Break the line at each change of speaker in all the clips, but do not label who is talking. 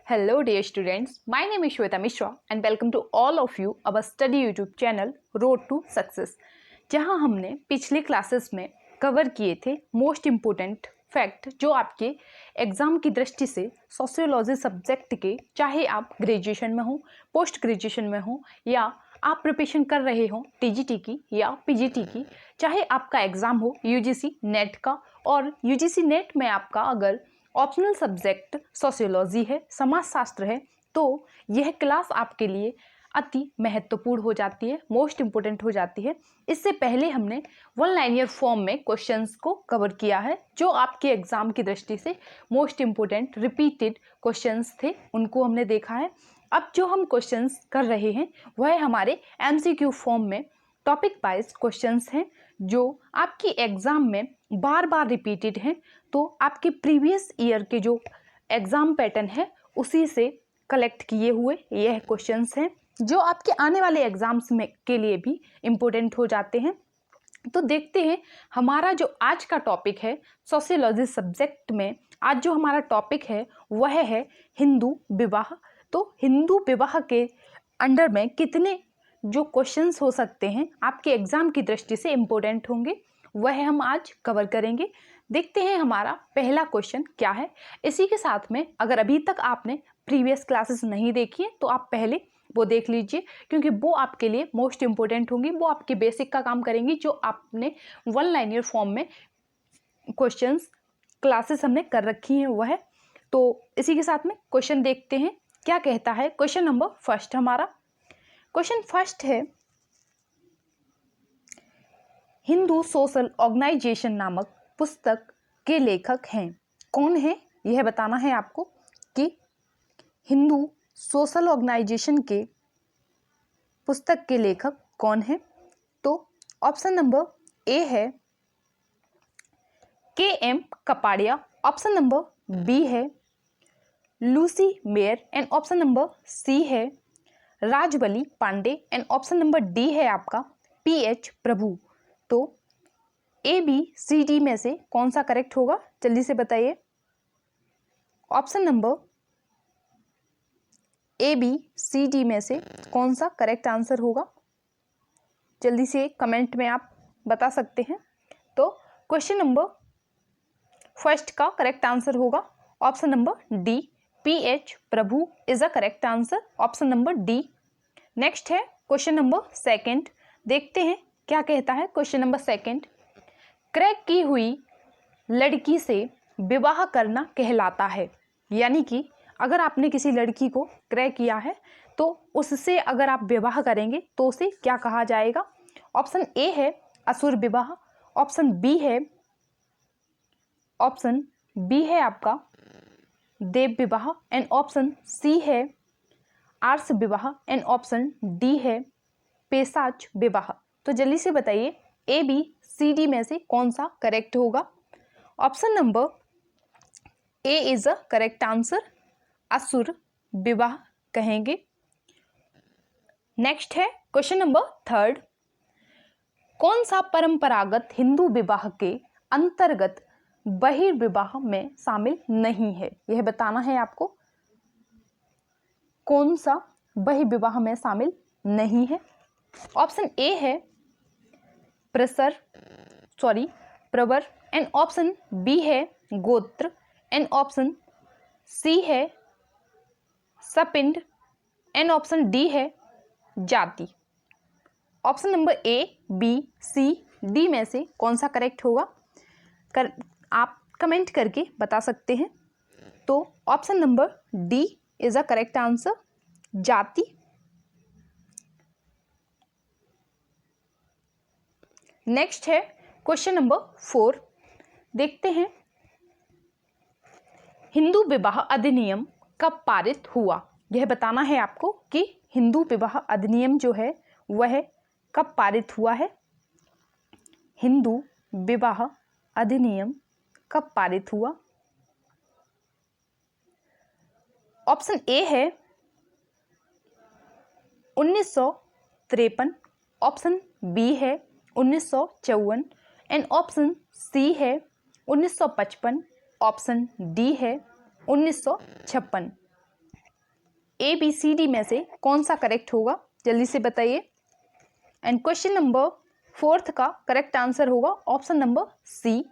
Hello dear students, my name is Shweta Mishra and welcome to all of you our study YouTube channel Road to Success, जहां हमने पिछले classes में cover किए थे most important fact जो आपके exam की दृष्टि से सोशियोलॉजी सब्जेक्ट के, चाहे आप ग्रेजुएशन में हो, पोस्ट ग्रेजुएशन में हो या आप प्रिपरेशन कर रहे हो टीजीटी की या पीजीटी की, चाहे आपका एग्ज़ाम हो यूजीसी नेट का, और यूजीसी नेट में आपका अगर ऑप्शनल सब्जेक्ट सोशियोलॉजी है, समाजशास्त्र है, तो यह क्लास आपके लिए अति महत्वपूर्ण हो जाती है, मोस्ट इम्पोर्टेंट हो जाती है। इससे पहले हमने वन लाइनियर फॉर्म में क्वेश्चंस को कवर किया है, जो आपके एग्जाम की दृष्टि से मोस्ट इम्पोर्टेंट रिपीटेड क्वेश्चंस थे, उनको हमने देखा है। अब जो हम क्वेश्चंस कर रहे हैं वह हमारे एमसीक्यू फॉर्म में टॉपिक वाइज क्वेश्चंस हैं, जो आपकी एग्ज़ाम में बार बार रिपीटेड हैं। तो आपके प्रीवियस ईयर के जो एग्ज़ाम पैटर्न है उसी से कलेक्ट किए हुए यह क्वेश्चंस हैं, जो आपके आने वाले एग्ज़ाम्स में के लिए भी इम्पोर्टेंट हो जाते हैं। तो देखते हैं हमारा जो आज का टॉपिक है सोशियोलॉजी सब्जेक्ट में, आज जो हमारा टॉपिक है वह है हिंदू विवाह। तो हिंदू विवाह के अंडर में कितने जो क्वेश्चंस हो सकते हैं आपके एग्ज़ाम की दृष्टि से इम्पोर्टेंट होंगे, वह हम आज कवर करेंगे। देखते हैं हमारा पहला क्वेश्चन क्या है। इसी के साथ में अगर अभी तक आपने प्रीवियस क्लासेस नहीं देखी है तो आप पहले वो देख लीजिए, क्योंकि वो आपके लिए मोस्ट इम्पोर्टेंट होंगी, वो आपके बेसिक का काम करेंगी, जो आपने वन लाइनियर फॉर्म में क्वेश्चंस क्लासेस हमने कर रखी हैं वह। तो इसी के साथ में क्वेश्चन देखते हैं क्या कहता है। क्वेश्चन नंबर फर्स्ट, हमारा क्वेश्चन फर्स्ट है, हिंदू सोशल ऑर्गेनाइजेशन नामक पुस्तक के लेखक हैं कौन है, यह बताना है आपको कि हिंदू सोशल ऑर्गेनाइजेशन के पुस्तक के लेखक कौन है। तो ऑप्शन नंबर ए है K M. Kapadia, option number B है Lucy Mair, and option number C है Rajbali Pandey, and option number D है आपका पी.एच. प्रभु। तो ए बी सी डी में से कौन सा करेक्ट होगा, जल्दी से बताइए। Option number A B C D में से कौन सा करेक्ट आंसर होगा, जल्दी से कमेंट में आप बता सकते हैं। तो क्वेश्चन नंबर फर्स्ट का करेक्ट आंसर होगा option number D, pH. Prabhu is a correct answer, option number D. Next है क्वेश्चन नंबर सेकंड, देखते हैं क्या कहता है। क्वेश्चन नंबर सेकंड, क्रैक की हुई लड़की से विवाह करना कहलाता है, यानी कि अगर आपने किसी लड़की को क्रैक किया है तो उससे अगर आप विवाह करेंगे तो उसे क्या कहा जाएगा। ऑप्शन ए है असुर विवाह, ऑप्शन बी है आपका देव विवाह, एंड ऑप्शन सी है आर्ष विवाह, एंड ऑप्शन डी है पेशाच विवाह। तो जल्दी से बताइए ए बी सी डी में से कौन सा करेक्ट होगा। Option number A is a correct answer, असुर विवाह कहेंगे। नेक्स्ट है क्वेश्चन नंबर थर्ड, कौन सा परंपरागत हिंदू विवाह के अंतर्गत बहिर्विवाह में शामिल नहीं है, यह बताना है आपको कौन सा बहिर्विवाह में शामिल नहीं है। ऑप्शन ए है प्रवर, एंड ऑप्शन बी है गोत्र, एंड ऑप्शन सी है सपिंड, एंड ऑप्शन डी है जाति। Option number A B C D में से कौन सा करेक्ट होगा, आप कमेंट करके बता सकते हैं। तो option number D is a correct answer, जाति। नेक्स्ट है क्वेश्चन नंबर 4, देखते हैं हिंदू विवाह अधिनियम कब पारित हुआ, यह बताना है आपको कि हिंदू विवाह अधिनियम जो है वह कब पारित हुआ है। हिंदू विवाह अधिनियम कब पारित हुआ। ऑप्शन ए है 1953, ऑप्शन बी है 1954, एंड ऑप्शन सी है 1955, ऑप्शन डी है 1956। ABCD में से कौन सा करेक्ट होगा, जल्दी से बताइए। एंड क्वेश्चन नंबर 4 का करेक्ट आंसर होगा option number C,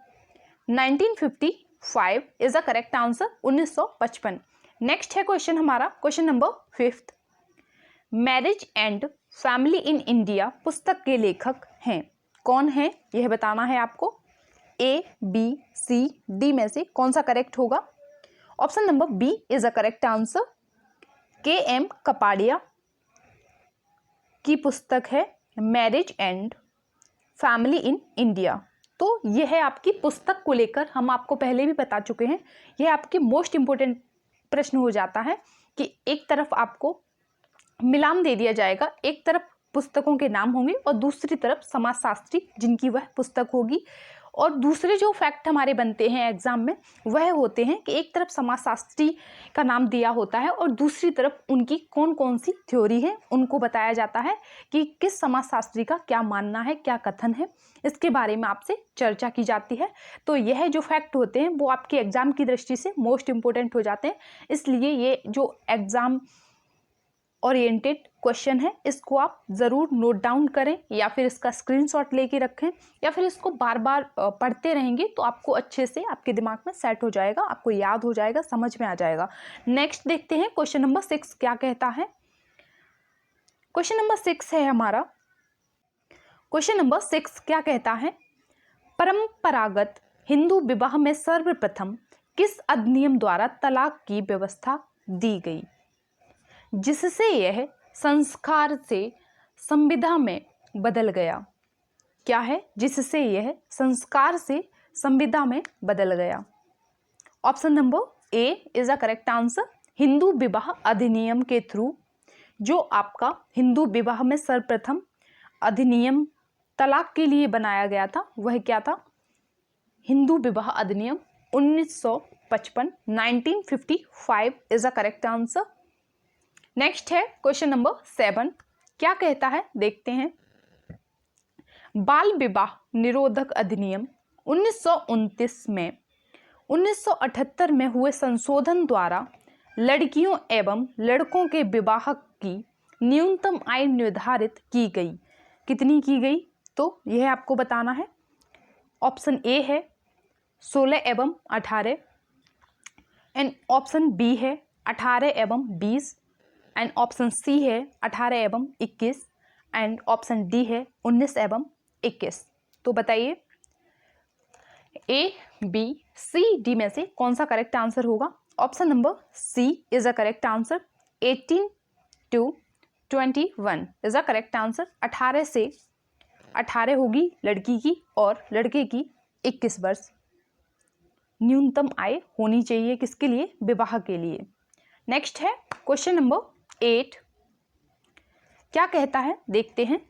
1955 is a correct answer, 1955। Next है क्वेश्चन हमारा, question number 5, marriage and family in India पुस्तक के लेखक हैं, कौन है यह बताना है आपको। ABCD में से कौन सा करेक्ट होगा। Option number B is a correct answer, KM Kapadia की पुस्तक है marriage and family in India. तो यह है आपकी पुस्तक को लेकर हम आपको पहले भी बता चुके हैं, यह आपकी मोस्ट इंपोर्टेंट प्रश्न हो जाता है कि एक तरफ आपको मिलान दे दिया जाएगा, एक तरफ पुस्तकों के नाम होंगे और दूसरी तरफ समाजशास्त्री जिनकी वह पुस्तक होगी। और दूसरे जो फैक्ट हमारे बनते हैं एग्जाम में वह होते हैं कि एक तरफ समाजशास्त्री का नाम दिया होता है और दूसरी तरफ उनकी कौन कौन सी थ्योरी है उनको बताया जाता है कि किस समाजशास्त्री का क्या मानना है, क्या कथन है, इसके बारे में आपसे चर्चा की जाती है। तो यह जो फैक्ट होते हैं वो आपके एग्जाम की दृष्टि से मोस्ट इंपॉर्टेंट हो जाते हैं, इसलिए ये जो एग्जाम ओरिएंटेड क्वेश्चन है इसको आप ज़रूर नोट डाउन करें या फिर इसका स्क्रीनशॉट लेके रखें या फिर इसको बार बार पढ़ते रहेंगे तो आपको अच्छे से आपके दिमाग में सेट हो जाएगा, आपको याद हो जाएगा, समझ में आ जाएगा। नेक्स्ट देखते हैं क्वेश्चन नंबर 6 क्या कहता है। क्वेश्चन नंबर 6 है हमारा, क्वेश्चन नंबर 6 क्या कहता है, परंपरागत हिंदू विवाह में सर्वप्रथम किस अधिनियम द्वारा तलाक की व्यवस्था दी गई जिससे यह संस्कार से संविदा में बदल गया। क्या है, जिससे यह संस्कार से संविदा में बदल गया। Option number A is a correct answer, Hindu विवाह अधिनियम के थ्रू जो आपका हिंदू विवाह में सर्वप्रथम अधिनियम तलाक के लिए बनाया गया था वह क्या था, हिंदू विवाह अधिनियम 1955, 1955 is a correct answer. Next है क्वेश्चन नंबर 7 क्या कहता है देखते हैं, बाल विवाह निरोधक अधिनियम 1929 में 1978 में हुए संशोधन द्वारा लड़कियों एवं लड़कों के विवाह की न्यूनतम आयु निर्धारित की गई, कितनी की गई, तो यह आपको बताना है। ऑप्शन A है 16 एवं 18 एंड ऑप्शन B है 18 एवं 20 एंड ऑप्शन C है 18 एवं 21 एंड ऑप्शन D है 19 एवं 21। तो बताइए A, B, C, D में से कौन सा करेक्ट आंसर होगा। Option number C is a correct answer, 18 to 21 is a correct answer. 18 से 18 होगी लड़की की और लड़के की 21 वर्ष न्यूनतम आय होनी चाहिए, किसके लिए, विवाह के लिए। नेक्स्ट है क्वेश्चन नंबर 8 क्या कहता है देखते हैं,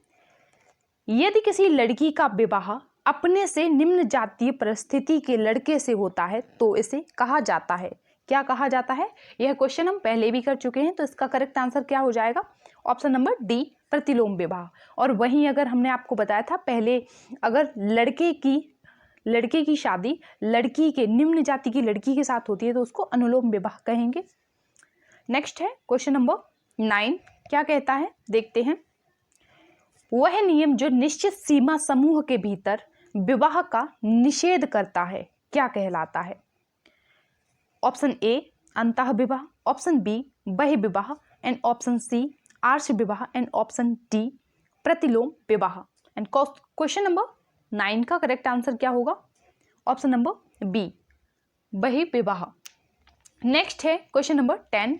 यदि किसी लड़की का विवाह अपने से निम्न जातीय परिस्थिति के लड़के से होता है तो इसे कहा जाता है, क्या कहा जाता है। यह क्वेश्चन हम पहले भी कर चुके हैं तो इसका करेक्ट आंसर क्या हो जाएगा, ऑप्शन नंबर D प्रतिलोम विवाह। और वहीं अगर हमने आपको बताया था पहले, अगर लड़के की शादी लड़की के निम्न जाति की लड़की के साथ होती है तो उसको अनुलोम विवाह कहेंगे। नेक्स्ट है क्वेश्चन नंबर 9 क्या कहता है देखते हैं, वह नियम जो निश्चित सीमा समूह के भीतर विवाह का निषेध करता है क्या कहलाता है। ऑप्शन A अंतः विवाह, ऑप्शन B बहिर्विवाह एंड ऑप्शन C आर्ष विवाह एंड ऑप्शन D प्रतिलोम विवाह। एंड क्वेश्चन नंबर 9 का करेक्ट आंसर क्या होगा, ऑप्शन नंबर B बहिर्विवाह। नेक्स्ट है क्वेश्चन नंबर 10,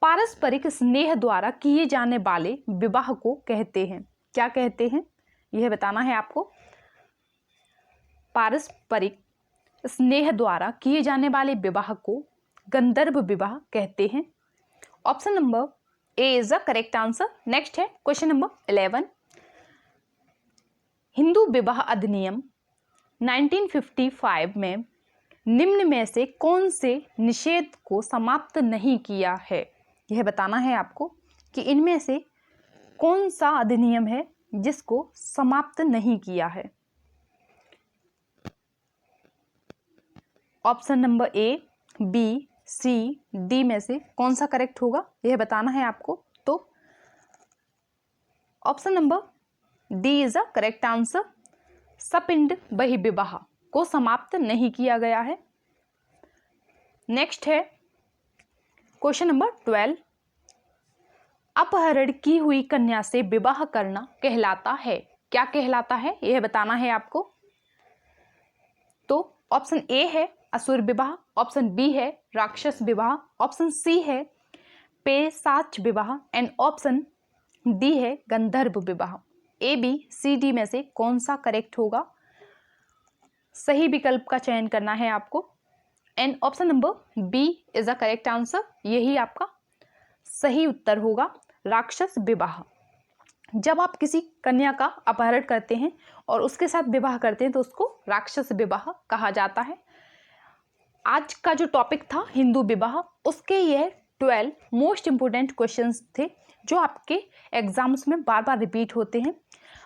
पारस्परिक स्नेह द्वारा किए जाने वाले विवाह को कहते हैं, क्या कहते हैं यह बताना है आपको। पारस्परिक स्नेह द्वारा किए जाने वाले विवाह को गंधर्व विवाह कहते हैं। Option number A is the correct answer. Next है क्वेश्चन नंबर 11, हिंदू विवाह अधिनियम 1955 में निम्न में से कौन से निषेध को समाप्त नहीं किया है, यह बताना है आपको कि इनमें से कौन सा अधिनियम है जिसको समाप्त नहीं किया है। Option number A, B, C, D में से कौन सा करेक्ट होगा यह बताना है आपको। तो option number D is a correct answer. सपिंड बहिर्विवाह को समाप्त नहीं किया गया है। नेक्स्ट है क्वेश्चन नंबर 12। अपहरण की हुई कन्या से विवाह करना कहलाता है, क्या कहलाता है यह बताना है आपको। तो ऑप्शन ए है असुर विवाह, ऑप्शन बी है राक्षस विवाह, ऑप्शन सी है पेशाच विवाह एंड ऑप्शन डी है गंधर्व विवाह। ए, बी, सी, डी में से कौन सा करेक्ट होगा, सही विकल्प का चयन करना है आपको। And option number B is a correct answer, यही आपका सही उत्तर होगा, राक्षस विवाह। जब आप किसी कन्या का अपहरण करते हैं और उसके साथ विवाह करते हैं तो उसको राक्षस विवाह कहा जाता है। आज का जो टॉपिक था हिंदू विवाह, उसके यह 12 मोस्ट इंपोर्टेंट क्वेश्चंस थे जो आपके एग्जाम्स में बार बार रिपीट होते हैं।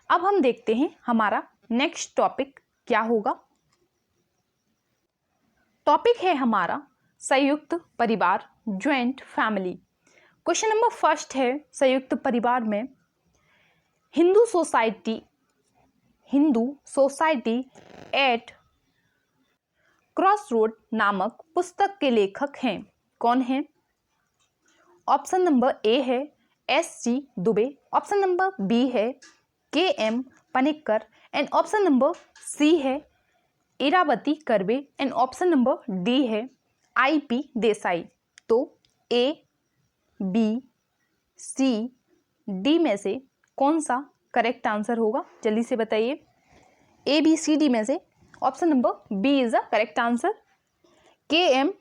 अब हम देखते हैं हमारा नेक्स्ट टॉपिक क्या होगा। टॉपिक है हमारा संयुक्त परिवार, joint family. Question number first है संयुक्त परिवार में हिंदू सोसाइटी एट क्रॉसरोड नामक पुस्तक के लेखक हैं, कौन हैं। ऑप्शन नंबर ए है S G. Dubey, option number B है K M. Panikkar and option number C है Irawati Karve and option number D है आई.पी. देसाई। तो ए, बी, सी, डी में से कौन सा करेक्ट आंसर होगा, जल्दी से बताइए। ए, बी, सी, डी में से option number B is a correct answer, K M.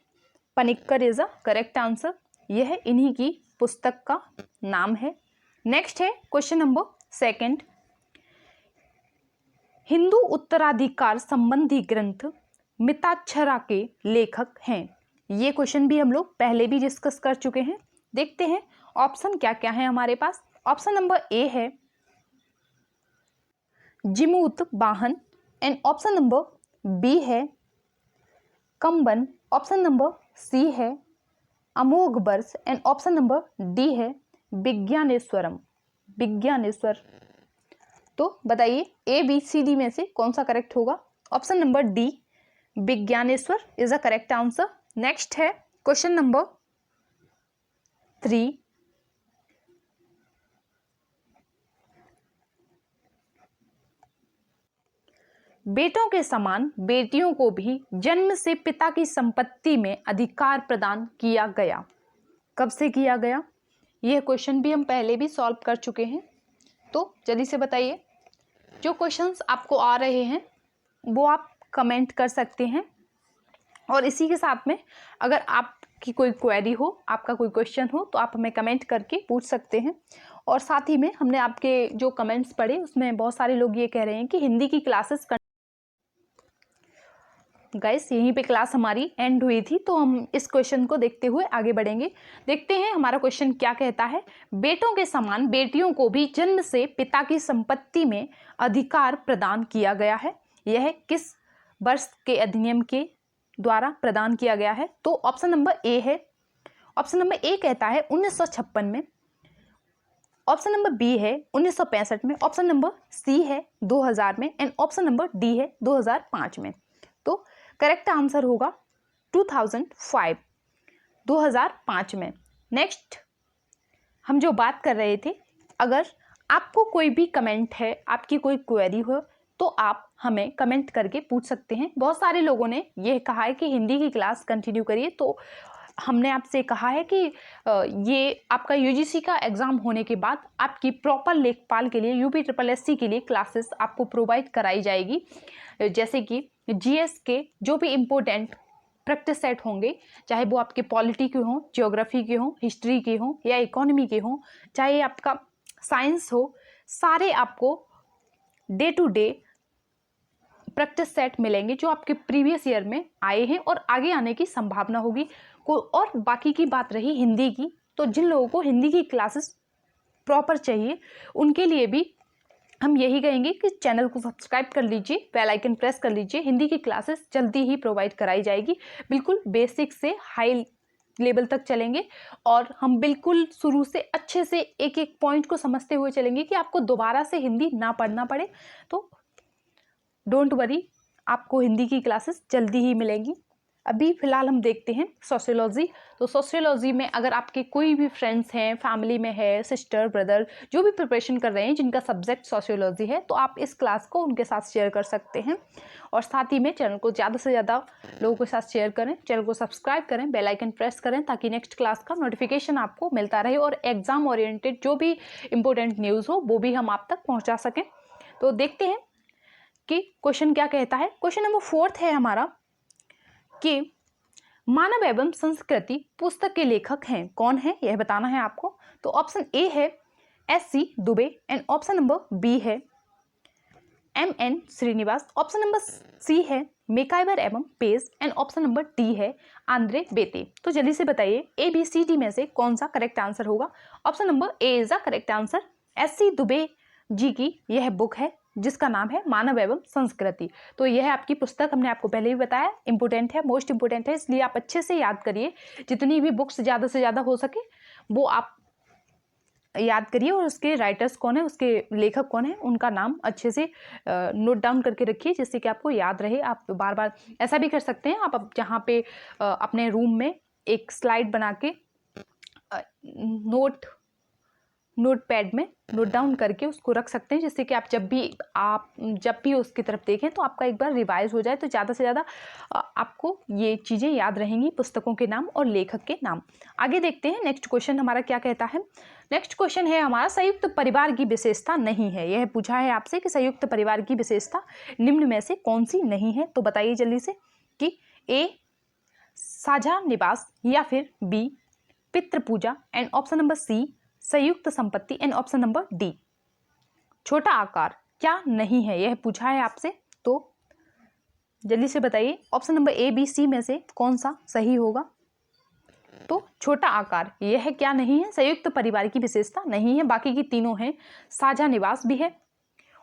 Panikkar is a correct answer. यह इन्हीं की पुस्तक का नाम है। नेक्स्ट है क्वेश्चन नंबर सेकंड। हिंदू उत्तराधिकार संबंधी ग्रंथ मिताक्षरा के लेखक हैं, ये क्वेश्चन भी हम लोग पहले भी डिस्कस कर चुके हैं। देखते हैं ऑप्शन क्या क्या है हमारे पास। ऑप्शन नंबर ए है जिमूत वाहन एंड ऑप्शन नंबर बी है कंबन, ऑप्शन नंबर सी है अमोघ वर्ष एंड ऑप्शन नंबर डी है विज्ञानेश्वर। तो बताइए ए, बी, सी, डी में से कौन सा करेक्ट होगा। Option number D Vigyaneshwar is a correct answer. Next है क्वेश्चन नंबर 3। बेटों के समान बेटियों को भी जन्म से पिता की संपत्ति में अधिकार प्रदान किया गया, कब से किया गया। यह क्वेश्चन भी हम पहले भी सॉल्व कर चुके हैं, तो जल्दी से बताइए। जो क्वेश्चंस आपको आ रहे हैं वो आप कमेंट कर सकते हैं और इसी के साथ में अगर आपकी कोई क्वेरी हो, आपका कोई क्वेश्चन हो तो आप हमें कमेंट करके पूछ सकते हैं। और साथ ही में हमने आपके जो कमेंट्स पढ़े उसमें बहुत सारे लोग ये कह रहे हैं कि हिंदी की क्लासेस गाइस यहीं पे क्लास हमारी एंड हुई थी, तो हम इस क्वेश्चन को देखते हुए आगे बढ़ेंगे। देखते हैं हमारा क्वेश्चन क्या कहता है। बेटों के समान बेटियों को भी जन्म से पिता की संपत्ति में अधिकार प्रदान किया गया है, यह किस वर्ष के अधिनियम के द्वारा प्रदान किया गया है। तो ऑप्शन नंबर ए है, ऑप्शन नंबर ए कहता है 1956 में, ऑप्शन नंबर बी है 1965 में, ऑप्शन नंबर सी है 2000 में एंड ऑप्शन नंबर डी है 2005 में। तो करेक्ट आंसर होगा 2005 में। नेक्स्ट हम जो बात कर रहे थे, अगर आपको कोई भी कमेंट है, आपकी कोई क्वेरी हो तो आप हमें कमेंट करके पूछ सकते हैं। बहुत सारे लोगों ने यह कहा है कि हिंदी की क्लास कंटिन्यू करिए, तो हमने आपसे कहा है कि ये आपका यूजीसी का एग्ज़ाम होने के बाद आपकी प्रॉपर लेखपाल के लिए यूपीएससी के लिए क्लासेस आपको प्रोवाइड कराई जाएगी। जैसे कि जीएस के जो भी इम्पोर्टेंट प्रैक्टिस सेट होंगे, चाहे वो आपके पॉलिटी के हों, ज्योग्राफी के हों, हिस्ट्री के हों या इकोनॉमी के हों, चाहे आपका साइंस हो, सारे आपको day to day practice set मिलेंगे जो आपके प्रीवियस ईयर में आए हैं और आगे आने की संभावना होगी। और बाकी की बात रही हिंदी की, तो जिन लोगों को हिंदी की क्लासेस प्रॉपर चाहिए उनके लिए भी हम यही कहेंगे कि चैनल को सब्सक्राइब कर लीजिए, बेल आइकन प्रेस कर लीजिए। हिंदी की क्लासेस जल्दी ही प्रोवाइड कराई जाएगी, बिल्कुल बेसिक से हाई लेवल तक चलेंगे और हम बिल्कुल शुरू से अच्छे से एक एक पॉइंट को समझते हुए चलेंगे कि आपको दोबारा से हिंदी ना पढ़ना पड़े। तो डोंट वरी, आपको हिंदी की क्लासेस जल्दी ही मिलेंगी। अभी फ़िलहाल हम देखते हैं सोशियोलॉजी। तो सोशियोलॉजी में अगर आपके कोई भी फ्रेंड्स हैं, फैमिली में है, सिस्टर ब्रदर जो भी प्रिपरेशन कर रहे हैं जिनका सब्जेक्ट सोशियोलॉजी है, तो आप इस क्लास को उनके साथ शेयर कर सकते हैं। और साथ ही में चैनल को ज़्यादा से ज़्यादा लोगों के साथ शेयर करें, चैनल को सब्सक्राइब करें, बेल आइकन प्रेस करें ताकि नेक्स्ट क्लास का नोटिफिकेशन आपको मिलता रहे और एग्ज़ाम ओरिएंटेड जो भी इम्पोर्टेंट न्यूज़ हो वो भी हम आप तक पहुँचा सकें। तो देखते हैं कि क्वेश्चन क्या कहता है। क्वेश्चन नंबर 4 है हमारा कि मानव एवं संस्कृति पुस्तक के लेखक हैं, कौन है यह बताना है आपको। तो ऑप्शन ए है S.C. Dubey and option number B है M.N. Srinivas, option number C है मेकाइवर एवं Page and option number D है आंद्रे बेते। तो जल्दी से बताइए ABCD में से कौन सा करेक्ट आंसर होगा। Option number A is the correct answer. S.C. Dubey ji की यह बुक है जिसका नाम है मानव एवं संस्कृति। तो यह आपकी पुस्तक हमने आपको पहले ही बताया इंपॉर्टेंट है, मोस्ट इंपॉर्टेंट है, इसलिए आप अच्छे से याद करिए। जितनी भी बुक्स ज़्यादा से ज़्यादा हो सके वो आप याद करिए और उसके राइटर्स कौन है, उसके लेखक कौन है, उनका नाम अच्छे से नोट डाउन करके रखिए जिससे कि आपको याद रहे। आप बार बार ऐसा भी कर सकते हैं, आप जहाँ पे अपने रूम में एक स्लाइड बना के नोट पैड में नोट डाउन करके उसको रख सकते हैं जिससे कि आप जब भी उसकी तरफ देखें तो आपका एक बार रिवाइज हो जाए, तो ज़्यादा से ज़्यादा आपको ये चीज़ें याद रहेंगी, पुस्तकों के नाम और लेखक के नाम। आगे देखते हैं नेक्स्ट क्वेश्चन हमारा क्या कहता है। नेक्स्ट क्वेश्चन है हमारा संयुक्त परिवार की विशेषता नहीं है। यह पूछा है आपसे कि संयुक्त परिवार की विशेषता निम्न में से कौन सी नहीं है। तो बताइए जल्दी से कि ए साझा निवास या फिर बी पितृ पूजा एंड ऑप्शन नंबर सी संयुक्त संपत्ति एंड ऑप्शन नंबर डी छोटा आकार क्या नहीं है, यह पूछा है आपसे। तो जल्दी से बताइए option number A B C में से कौन सा सही होगा। तो छोटा आकार यह क्या नहीं है, संयुक्त परिवार की विशेषता नहीं है। बाकी की तीनों हैं, साझा निवास भी है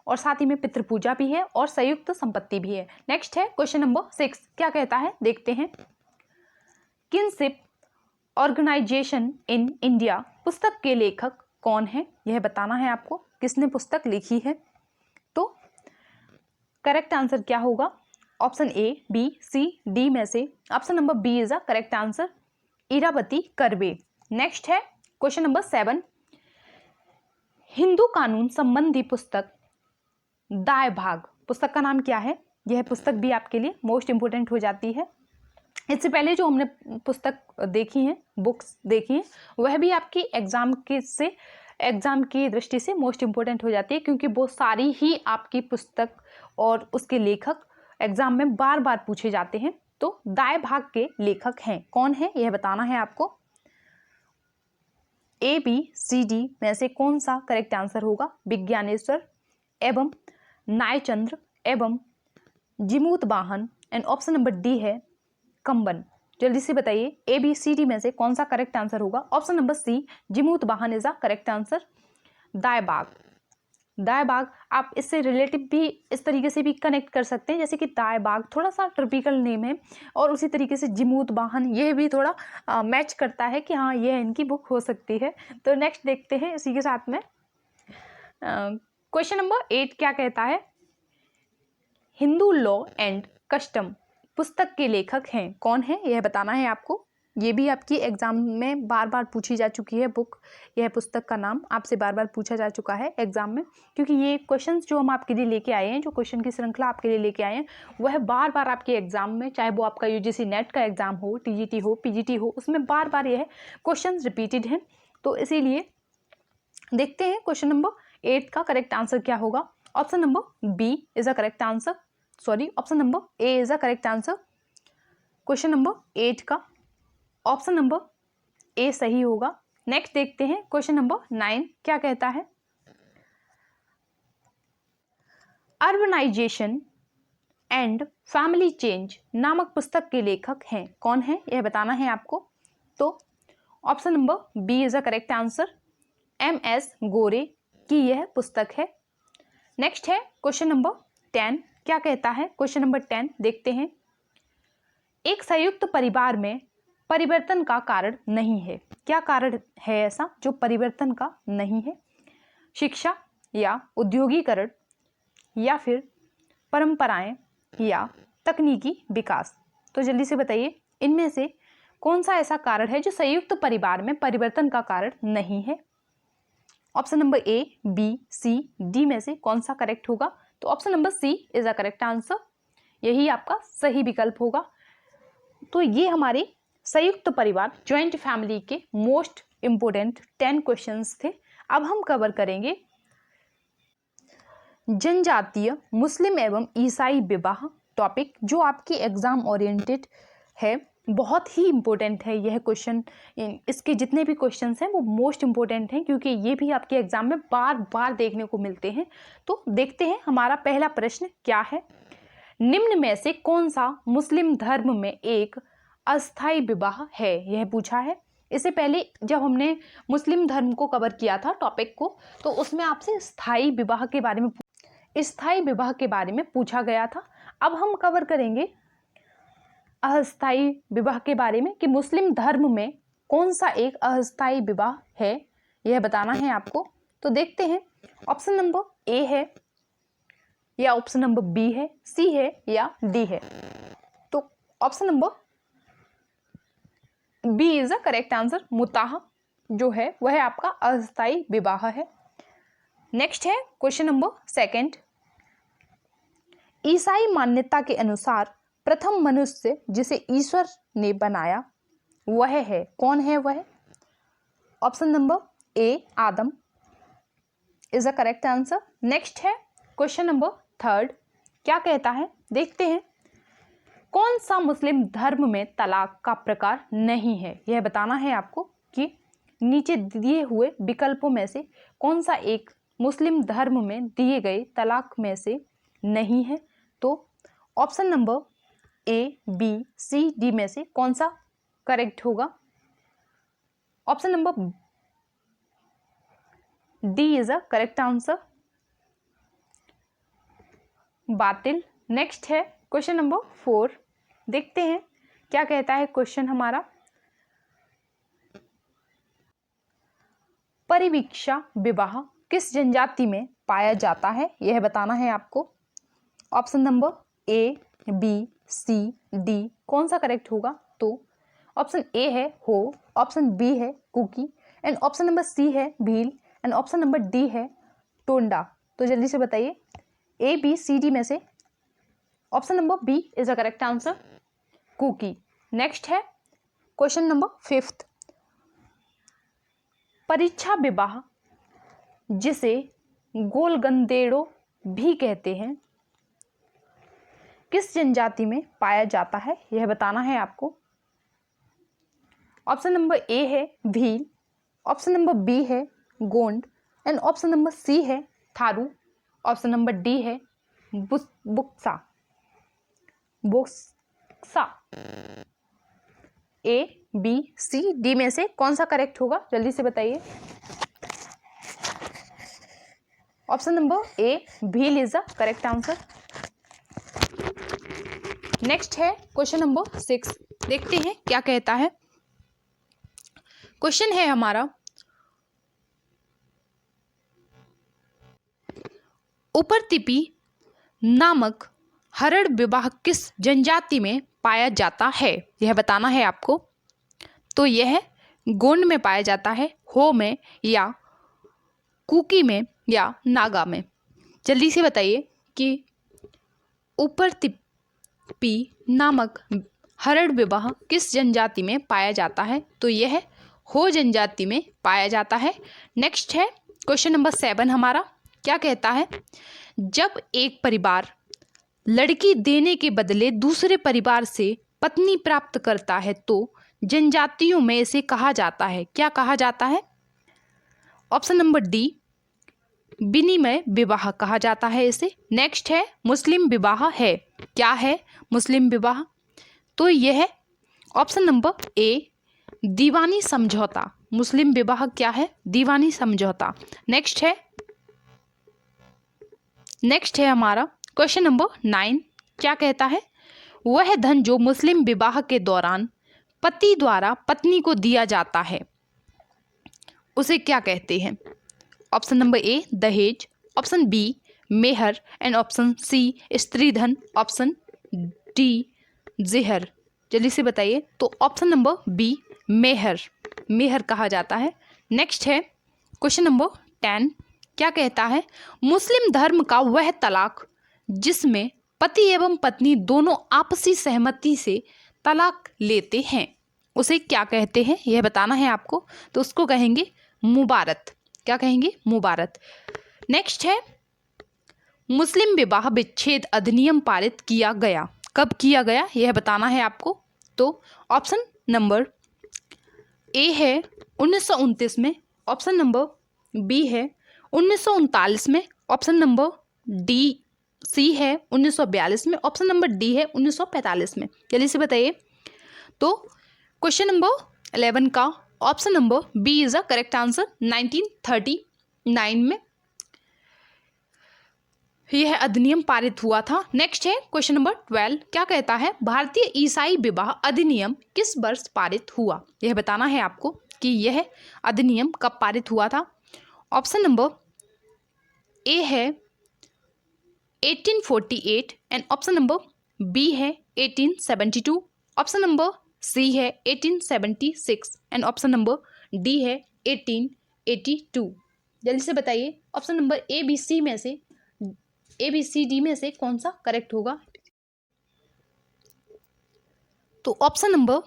और साथ ही में पितृ पूजा भी है और संयुक्त संपत्ति भी है। नेक्स्ट है क्वेश्चन नंबर 6, क्या कहता है देखते हैं। किनशिप ऑर्गेनाइजेशन इन इंडिया पुस्तक के लेखक कौन है, यह बताना है आपको, किसने पुस्तक लिखी है। तो करेक्ट आंसर क्या होगा। Option A B C D में से option number B is a correct answer, Irawati Karve. Next है क्वेश्चन नंबर 7, हिंदू कानून संबंधी पुस्तक दाय भाग पुस्तक का नाम क्या है। यह पुस्तक भी आपके लिए मोस्ट इंपोर्टेंट हो जाती है। इससे पहले जो हमने पुस्तक देखी हैं, बुक्स देखी हैं, वह भी आपकी एग्ज़ाम की दृष्टि से मोस्ट इंपॉर्टेंट हो जाती है क्योंकि वो सारी ही आपकी पुस्तक और उसके लेखक एग्ज़ाम में बार बार पूछे जाते हैं। तो दाय भाग के लेखक हैं कौन है यह बताना है आपको। ए बी सी डी में से कौन सा करेक्ट आंसर होगा। विज्ञानेश्वर एवं नायचंद्र एवं जिमूत वाहन एंड ऑप्शन नंबर डी है कंबन। जल्दी से बताइए ए बी सी डी में से कौन सा करेक्ट आंसर होगा। ऑप्शन नंबर सी जिमूत वाहन इज द करेक्ट आंसर। दाय बाग आप इससे रिलेटिव भी इस तरीके से भी कनेक्ट कर सकते हैं जैसे कि दाय बाग थोड़ा सा ट्रॉपिकल नेम है और उसी तरीके से जिमूत वाहन यह भी थोड़ा मैच करता है कि हाँ यह इनकी बुक हो सकती है। तो नेक्स्ट देखते हैं इसी के साथ में क्वेश्चन नंबर 8 क्या कहता है। हिंदू लॉ एंड कस्टम पुस्तक के लेखक हैं कौन है यह बताना है आपको। ये भी आपकी एग्जाम में बार बार पूछी जा चुकी है बुक, यह पुस्तक का नाम आपसे बार बार पूछा जा चुका है एग्जाम में क्योंकि ये क्वेश्चंस जो हम आपके लिए लेके आए हैं, जो क्वेश्चन की श्रृंखला आपके लिए लेके आए हैं वह बार बार आपके एग्जाम में, चाहे वो आपका UGC नेट का एग्जाम हो, TGT हो, PGT हो, उसमें बार बार यह क्वेश्चन रिपीटेड हैं। तो इसीलिए देखते हैं क्वेश्चन नंबर 8 का करेक्ट आंसर क्या होगा। Option number B is a correct answer, sorry option number A is a correct answer. Question number 8 का ऑप्शन नंबर ए सही होगा। नेक्स्ट देखते हैं क्वेश्चन नंबर 9 क्या कहता है। अर्बनाइजेशन एंड फैमिली चेंज नामक पुस्तक के लेखक हैं कौन है यह बताना है आपको। तो option number B is a correct answer, MS Gore की यह पुस्तक है। नेक्स्ट है क्वेश्चन नंबर 10 क्या कहता है। क्वेश्चन नंबर 10 देखते हैं। एक संयुक्त परिवार में परिवर्तन का कारण नहीं है। क्या कारण है ऐसा जो परिवर्तन का नहीं है? शिक्षा या उद्योगीकरण या फिर परंपराएं या तकनीकी विकास। तो जल्दी से बताइए इनमें से कौन सा ऐसा कारण है जो संयुक्त परिवार में परिवर्तन का कारण नहीं है? Option number A, B, C, D में से कौन सा करेक्ट होगा? तो option number C is a correct answer, यही आपका सही विकल्प होगा। तो ये हमारे संयुक्त परिवार ज्वाइंट फैमिली के मोस्ट इंपोर्टेंट 10 क्वेश्चंस थे। अब हम कवर करेंगे जनजातीय मुस्लिम एवं ईसाई विवाह टॉपिक, जो आपके एग्जाम ओरिएंटेड है, बहुत ही इम्पोर्टेंट है यह क्वेश्चन। इसके जितने भी क्वेश्चंस हैं वो मोस्ट इम्पोर्टेंट हैं क्योंकि ये भी आपके एग्जाम में बार बार देखने को मिलते हैं। तो देखते हैं हमारा पहला प्रश्न क्या है। निम्न में से कौन सा मुस्लिम धर्म में एक अस्थायी विवाह है, यह पूछा है। इससे पहले जब हमने मुस्लिम धर्म को कवर किया था टॉपिक को, तो उसमें आपसे स्थायी विवाह के बारे में पूछा गया था। अब हम कवर करेंगे अस्थायी विवाह के बारे में कि मुस्लिम धर्म में कौन सा एक अस्थायी विवाह है, यह बताना है आपको। तो देखते हैं ऑप्शन नंबर ए है या ऑप्शन नंबर बी है, सी है या डी है। तो option number B is a correct answer. मुताह जो है वह आपका अस्थायी विवाह है। नेक्स्ट है क्वेश्चन नंबर सेकंड। ईसाई मान्यता के अनुसार प्रथम मनुष्य जिसे ईश्वर ने बनाया वह है, कौन है वह? Option number A, Adam is a correct answer. Next है क्वेश्चन नंबर थर्ड। क्या कहता है देखते हैं। कौन सा मुस्लिम धर्म में तलाक का प्रकार नहीं है, यह बताना है आपको कि नीचे दिए हुए विकल्पों में से कौन सा एक मुस्लिम धर्म में दिए गए तलाक में से नहीं है। तो option number A, B, C, D में से कौन सा करेक्ट होगा? Option number D is a correct answer, बातिल। नेक्स्ट है क्वेश्चन नंबर 4। देखते हैं क्या कहता है क्वेश्चन हमारा। परिवीक्षा विवाह किस जनजाति में पाया जाता है, यह बताना है आपको। Option number A, B, C, D कौन सा करेक्ट होगा? तो ऑप्शन ए है हो, ऑप्शन बी है cookie, and option number C है Bhil, and option number D है टोंडा। तो जल्दी से बताइए ए, बी, सी, डी में से option number B is a correct answer, Kuki. Next है क्वेश्चन नंबर 5। परीक्षा विवाह जिसे गोलगंदेड़ो भी कहते हैं किस जनजाति में पाया जाता है, यह बताना है आपको। ऑप्शन नंबर ए है भील, ऑप्शन नंबर बी है Gond, and option number C है थारू, ऑप्शन नंबर डी है Buksa. A, B, C, D में से कौन सा करेक्ट होगा, जल्दी से बताइए। Option number A, Bhil is the correct answer. Next है क्वेश्चन नंबर 6। देखते हैं क्या कहता है। क्वेश्चन है हमारा, उपरतिपी नामक हरण विवाह किस जनजाति में पाया जाता है, यह बताना है आपको। तो यह गोंड में पाया जाता है, हो में, या कुकी में, या नागा में। जल्दी से बताइए कि उपरतिपी नामक हरण विवाह किस जनजाति में पाया जाता है। तो यह हो जनजाति में पाया जाता है। नेक्स्ट है क्वेश्चन नंबर 7 हमारा। क्या कहता है, जब एक परिवार लड़की देने के बदले दूसरे परिवार से पत्नी प्राप्त करता है तो जनजातियों में इसे कहा जाता है, क्या कहा जाता है? ऑप्शन नंबर डी, विनिमय विवाह कहा जाता है इसे। नेक्स्ट है मुस्लिम विवाह है, क्या है मुस्लिम विवाह? तो यह ऑप्शन नंबर ए, दीवानी समझौता। मुस्लिम विवाह क्या है? दीवानी समझौता। नेक्स्ट है हमारा क्वेश्चन नंबर 9। क्या कहता है, वह धन जो मुस्लिम विवाह के दौरान पति द्वारा पत्नी को दिया जाता है उसे क्या कहते हैं? ऑप्शन नंबर ए दहेज, ऑप्शन बी मेहर एंड ऑप्शन सी स्त्रीधन, ऑप्शन डी जेहर। जल्दी से बताइए। तो ऑप्शन नंबर बी मेहर, मेहर कहा जाता है। नेक्स्ट है क्वेश्चन नंबर 10। क्या कहता है? मुस्लिम धर्म का वह तलाक जिसमें पति एवं पत्नी दोनों आपसी सहमति से तलाक लेते हैं उसे क्या कहते हैं? यह बताना है आपको। तो उसको कहेंगे मुबारत। क्या कहेंगे? मुबारत। नेक्स्ट है मुस्लिम विवाह विच्छेद अधिनियम पारित किया गया। कब किया गया यह बताना है आपको। तो ऑप्शन नंबर ए है 1929 में, ऑप्शन नंबर बी है 1939 में, ऑप्शन नंबर डी सी है 1942 में, ऑप्शन नंबर डी है 1945 में। जल्दी से बताइए। तो क्वेश्चन नंबर 11 का option number B is the correct answer. 1939 में यह अधिनियम पारित हुआ था। नेक्स्ट है क्वेश्चन नंबर 12। क्या कहता है? भारतीय ईसाई विवाह अधिनियम किस वर्ष पारित हुआ? यह बताना है आपको कि यह अधिनियम कब पारित हुआ था। ऑप्शन नंबर ए है 1848 एंड ऑप्शन नंबर बी है 1872, ऑप्शन नंबर सी है 1876 एंड ऑप्शन नंबर डी है 1882। जल्दी से बताइए option number A B C D में से कौन सा करेक्ट होगा। तो option number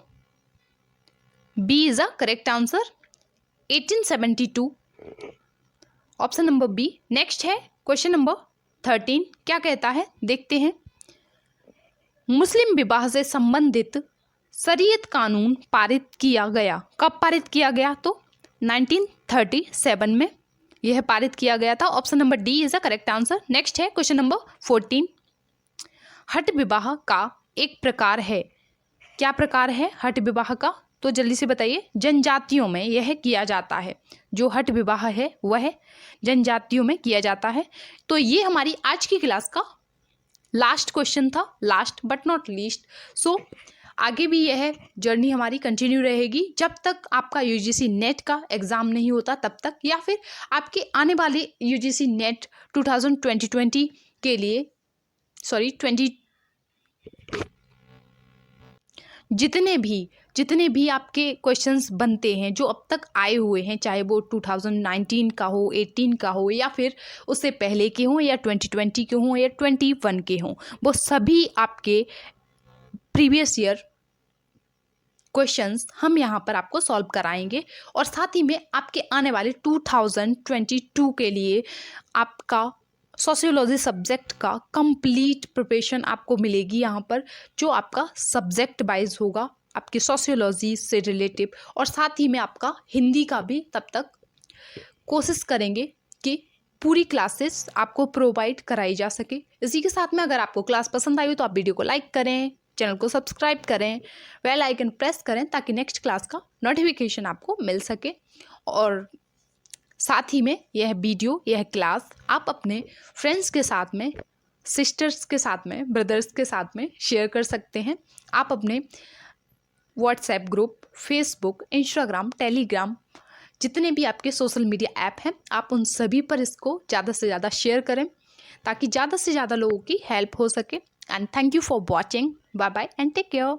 B is a correct answer, 1872, option number B. Next है क्वेश्चन नंबर 13। क्या कहता है देखते हैं। मुस्लिम विवाह से संबंधित शरीयत कानून पारित किया गया। कब पारित किया गया? तो 1937 में यह पारित किया गया था। Option number D is the correct answer. Next है क्वेश्चन नंबर 14। हठ विवाह का एक प्रकार है। क्या प्रकार है हठ विवाह का? तो जल्दी से बताइए। जनजातियों में यह किया जाता है। जो हठ विवाह है वह जनजातियों में किया जाता है। तो ये हमारी आज की क्लास का लास्ट क्वेश्चन था, लास्ट बट नॉट लीस्ट। सो आगे भी यह जर्नी हमारी कंटिन्यू रहेगी जब तक आपका यूजीसी नेट का एग्ज़ाम नहीं होता तब तक, या फिर आपके आने वाले यूजीसी नेट 2020 के लिए जितने भी आपके क्वेश्चंस बनते हैं जो अब तक आए हुए हैं, चाहे वो 2019 का हो, 18 का हो, या फिर उससे पहले के हों, या 2020 के हों, या 21 के हों, वो सभी आपके प्रीवियस ईयर क्वेश्चंस हम यहाँ पर आपको सॉल्व कराएंगे। और साथ ही में आपके आने वाले 2022 के लिए आपका सोशियोलॉजी सब्जेक्ट का कंप्लीट प्रिपरेशन आपको मिलेगी यहाँ पर, जो आपका सब्जेक्ट वाइज होगा आपकी सोशियोलॉजी से रिलेटिव। और साथ ही में आपका हिंदी का भी तब तक कोशिश करेंगे कि पूरी क्लासेस आपको प्रोवाइड कराई जा सके। इसी के साथ में अगर आपको क्लास पसंद आई हो तो आप वीडियो को लाइक करें, चैनल को सब्सक्राइब करें, बेल आइकन प्रेस करें ताकि नेक्स्ट क्लास का नोटिफिकेशन आपको मिल सके। और साथ ही में यह वीडियो, यह क्लास आप अपने फ्रेंड्स के साथ में, सिस्टर्स के साथ में, ब्रदर्स के साथ में शेयर कर सकते हैं। आप अपने WhatsApp group, Facebook, Instagram, Telegram, जितने भी आपके सोशल मीडिया ऐप हैं, आप उन सभी पर इसको ज़्यादा से ज़्यादा शेयर करें ताकि ज़्यादा से ज़्यादा लोगों की हेल्प हो सके। And thank you for watching. Bye bye and take care.